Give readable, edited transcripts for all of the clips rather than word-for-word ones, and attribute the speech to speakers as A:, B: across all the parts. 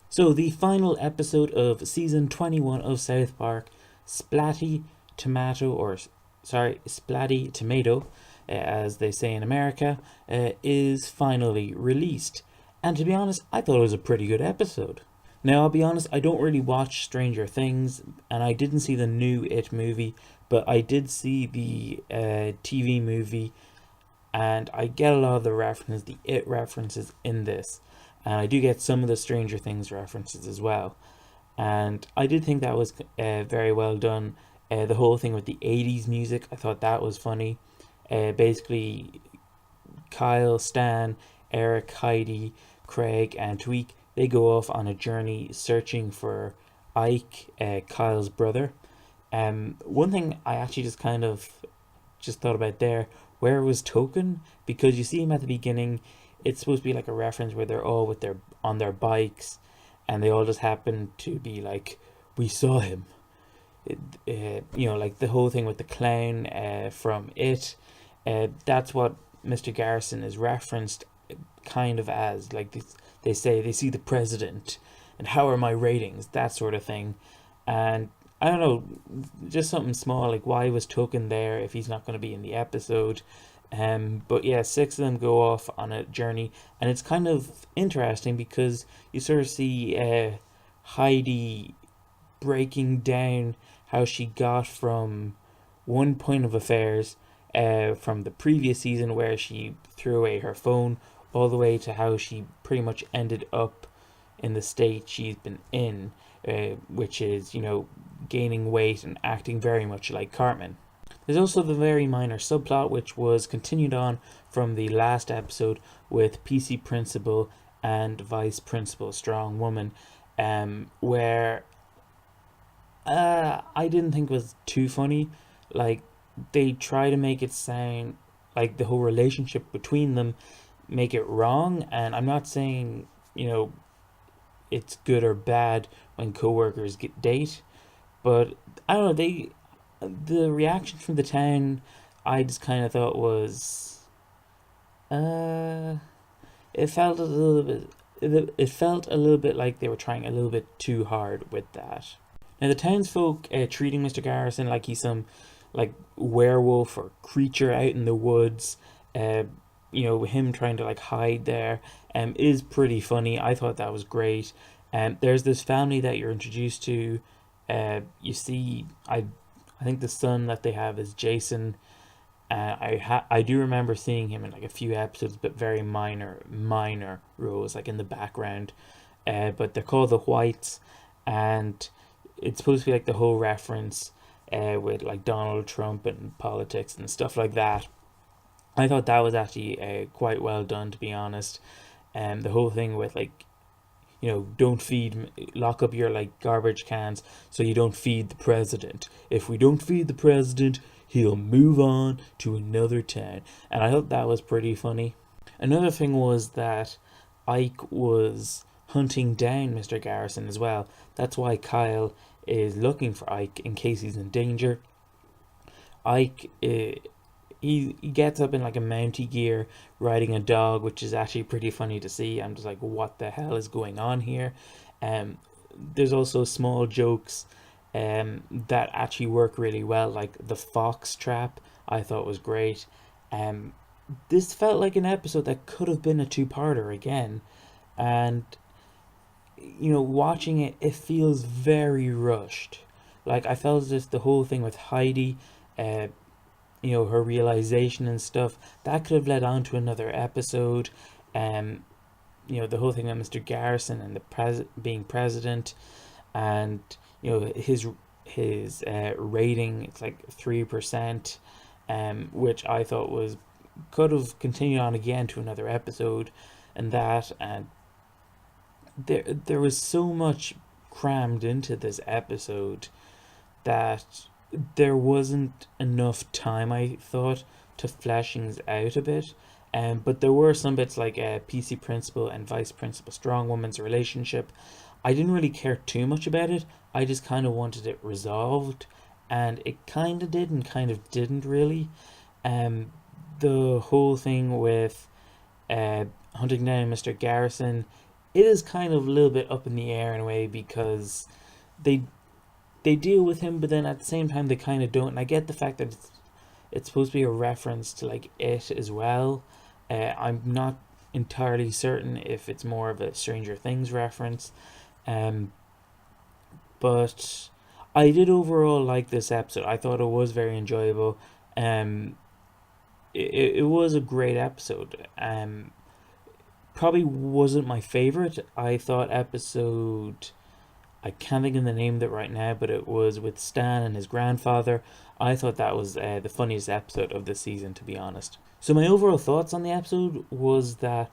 A: So, the final episode of season 21 of South Park, Splatty Tomato, Splatty Tomato, as they say in America, is finally released. And to be honest, I thought it was a pretty good episode. Now, I'll be honest, I don't really watch Stranger Things, and I didn't see the new It movie, but I did see the TV movie, and I get a lot of the It references in this. And I do get some of the Stranger Things references as well. And I did think that was very well done. The whole thing with the 80s music, I thought that was funny. Basically, Kyle, Stan, Eric, Heidi, Craig, and Tweek, they go off on a journey searching for Ike, Kyle's brother. One thing I actually just thought about there, where was Token? Because you see him at the beginning, it's supposed to be like a reference where they're all with their on their bikes, and they all just happen to be like, we saw him. Like the whole thing with the clown from It. That's what Mr. Garrison is referenced kind of as. Like they say, they see the president, and how are my ratings, that sort of thing. And I don't know, just something small like why was Token there if he's not going to be in the episode? But yeah, six of them go off on a journey, and it's kind of interesting because you sort of see Heidi breaking down how she got from one point of affairs from the previous season where she threw away her phone all the way to how she pretty much ended up in the state she's been in, which is, gaining weight and acting very much like Cartman. There's also the very minor subplot which was continued on from the last episode with PC Principal and Vice Principal Strong Woman, where I didn't think was too funny. Like, they try to make it sound like the whole relationship between them, make it wrong, and I'm not saying, it's good or bad when coworkers get date, but I don't know, the reaction from the town, I just kind of thought was uh it felt a little bit it felt a little bit like they were trying a little bit too hard with that. Now the townsfolk treating Mr. Garrison like he's some like werewolf or creature out in the woods. Uh, him trying to like hide there is pretty funny. I thought that was great. There's this family that you're introduced to. You see, I think the son that they have is Jason. I do remember seeing him in like a few episodes, but very minor roles, like in the background. But they're called the Whites, and it's supposed to be like the whole reference with like Donald Trump and politics and stuff like that. I thought that was actually quite well done, to be honest. The whole thing with like, don't feed, lock up your like garbage cans so you don't feed the president. If we don't feed the president, he'll move on to another town. And I thought that was pretty funny. Another thing was that Ike was hunting down Mr. Garrison as well. That's why Kyle is looking for Ike in case he's in danger. Ike, he gets up in like a mountie gear riding a dog, which is actually pretty funny to see. I'm just like, what the hell is going on here? Um, there's also small jokes that actually work really well, like the fox trap. I thought was great. Um, this felt like an episode that could have been a two-parter again, and watching it, it feels very rushed. Like I felt as if the whole thing with Heidi, uh, her realization and stuff, that could have led on to another episode. Um, the whole thing with Mr. Garrison and the being president, and his rating, it's like 3%, which I thought was could have continued on again to another episode, and that and there was so much crammed into this episode that there wasn't enough time, I thought, to flesh things out a bit. But there were some bits like PC Principal and Vice Principal Strong Woman's relationship. I didn't really care too much about it. I just kind of wanted it resolved, and it kind of did and kind of didn't really. Um, the whole thing with uh, hunting down Mr. Garrison, it is kind of a little bit up in the air in a way, because they they deal with him, but then at the same time they kind of don't. And I get the fact that it's supposed to be a reference to like it as well. I'm not entirely certain if it's more of a Stranger Things reference. Um, but I did overall like this episode. I thought it was very enjoyable. Um, it was a great episode. Probably wasn't my favorite. I thought episode, I can't think of the name of it right now, but it was with Stan and his grandfather. I thought that was the funniest episode of the season, to be honest. So my overall thoughts on the episode was that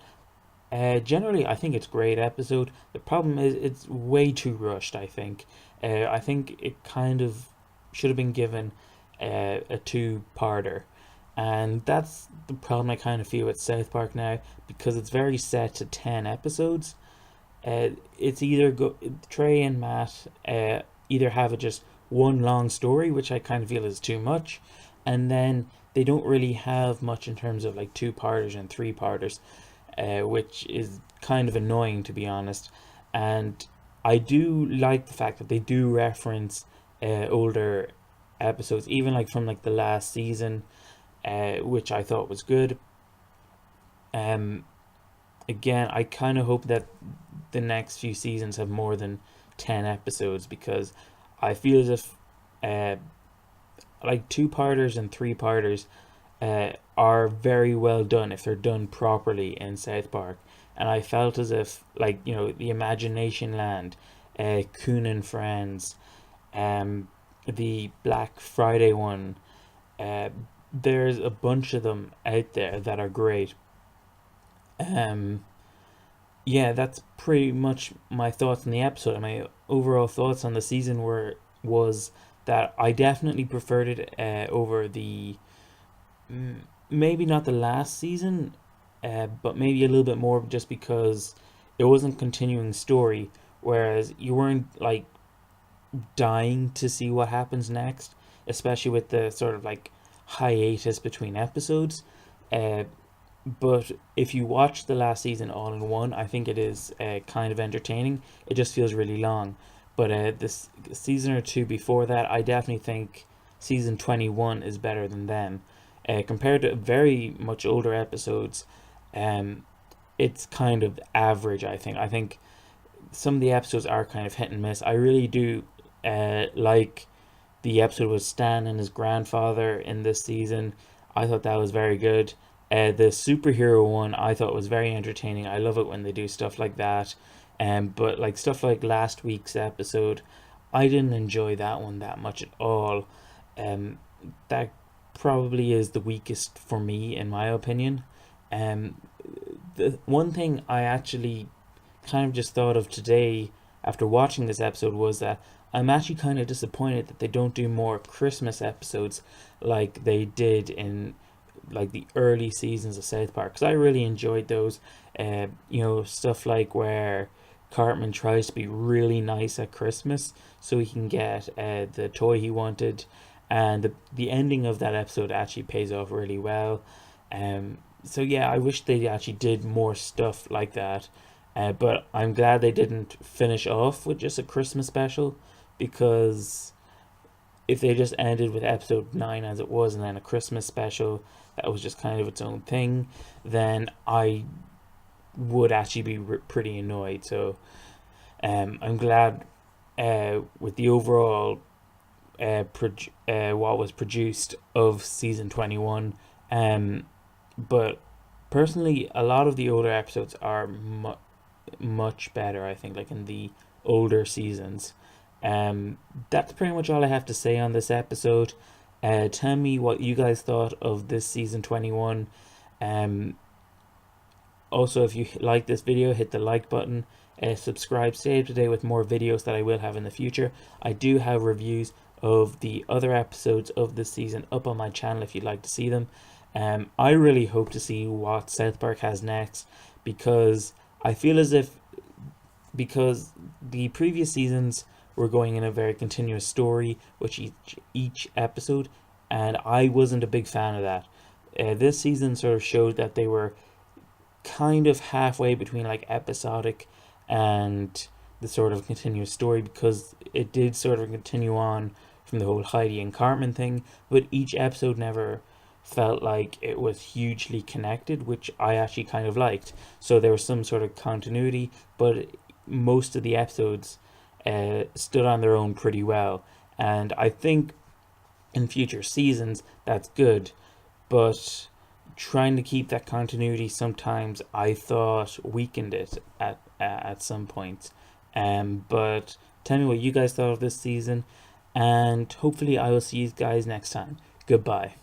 A: generally I think it's a great episode. The problem is it's way too rushed. I think it kind of should have been given a two-parter, and that's the problem I kind of feel with South Park now, because it's very set to 10 episodes. It's either Trey and Matt either have it just one long story, which I kind of feel is too much, and then they don't really have much in terms of like two-parters and three-parters, which is kind of annoying, to be honest. And I do like the fact that they do reference older episodes, even like from like the last season, which I thought was good. Um, Again, I kind of hope that the next few seasons have more than 10 episodes, because I feel as if uh, like two-parters and three-parters are very well done if they're done properly in South Park. And I felt as if, like, the Imagination Land, Coon and Friends, um, the Black Friday one, uh, there's a bunch of them out there that are great. Um, yeah, that's pretty much my thoughts on the episode. And my overall thoughts on the season was that I definitely preferred it over the, maybe not the last season, but maybe a little bit more, just because it wasn't continuing story, whereas you weren't like dying to see what happens next, especially with the sort of like hiatus between episodes. Uh, but if you watch the last season all in one, I think it is kind of entertaining. It just feels really long. But this season or two before that, I definitely think season 21 is better than them. Compared to very much older episodes, um, it's kind of average, I think. I think some of the episodes are kind of hit and miss. I really do like the episode with Stan and his grandfather in this season. I thought that was very good. The superhero one I thought was very entertaining. I love it when they do stuff like that. But like stuff like last week's episode, I didn't enjoy that one that much at all. Um, that probably is the weakest for me, in my opinion. Um, the one thing I actually kind of just thought of today after watching this episode was that I'm actually kind of disappointed that they don't do more Christmas episodes like they did in like the early seasons of South Park, because I really enjoyed those. Stuff like where Cartman tries to be really nice at Christmas so he can get the toy he wanted, and the ending of that episode actually pays off really well. So yeah, I wish they actually did more stuff like that. But I'm glad they didn't finish off with just a Christmas special, because if they just ended with episode 9 as it was and then a Christmas special that was just kind of its own thing, then I would actually be pretty annoyed. So I'm glad with the overall what was produced of season 21. But personally, a lot of the older episodes are much better, I think, like in the older seasons. That's pretty much all I have to say on this episode. Tell me what you guys thought of this season 21. Um, Also, if you like this video, hit the like button. Subscribe, stay up to date with more videos that I will have in the future. I do have reviews of the other episodes of this season up on my channel if you'd like to see them. I really hope to see what South Park has next, because I feel as if, because the previous seasons were going in a very continuous story with each episode, and I wasn't a big fan of that. This season sort of showed that they were kind of halfway between like episodic and the sort of continuous story, because it did sort of continue on from the whole Heidi and Cartman thing, but each episode never felt like it was hugely connected, which I actually kind of liked. So there was some sort of continuity, but most of the episodes stood on their own pretty well. And I think in future seasons that's good, but trying to keep that continuity sometimes I thought weakened it at some points. But tell me what you guys thought of this season, and hopefully I will see you guys next time. Goodbye.